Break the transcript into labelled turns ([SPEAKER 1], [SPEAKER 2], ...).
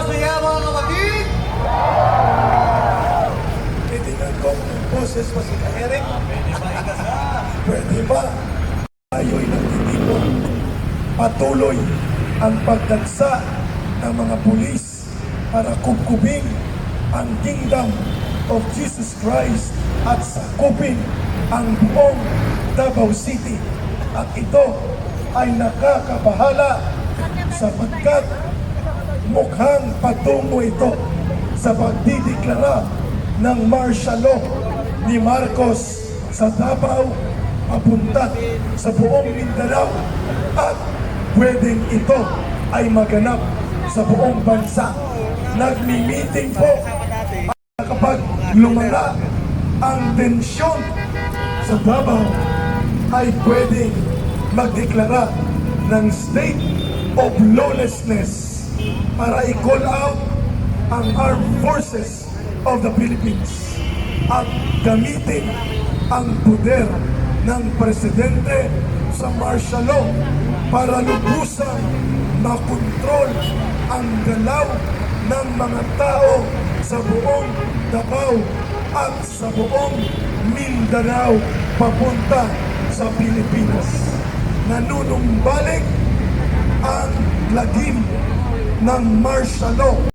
[SPEAKER 1] masaya mga kapatid!
[SPEAKER 2] Titingnan ko ang boses mo si Eric.
[SPEAKER 1] Pwede ba ikasa?
[SPEAKER 2] Pwede ba? Tayo'y nagtitipon. Patuloy ang pagdagsa ng mga pulis para kubkubing ang kingdom of Jesus Christ at sakupin ang buong Davao City. At ito ay nakakabahala sapagkat mukhang patungo ito sa pagdideklara ng martial law ni Marcos sa Davao papunta sa buong Mindanao at pwedeng ito ay maganap sa buong bansa. Nagmi-meeting po kapag lumala ang tensyon sa Davao ay pwedeng magdeklara ng state of lawlessness para i-call out ang armed forces of the Philippines at gamitin ang poder ng presidente sa martial law para lubusang makontrol ang galaw ng mga tao sa buong Davao at sa buong Mindanao papunta sa Pilipinas. Nanunumbalik ang lagim ng martial law.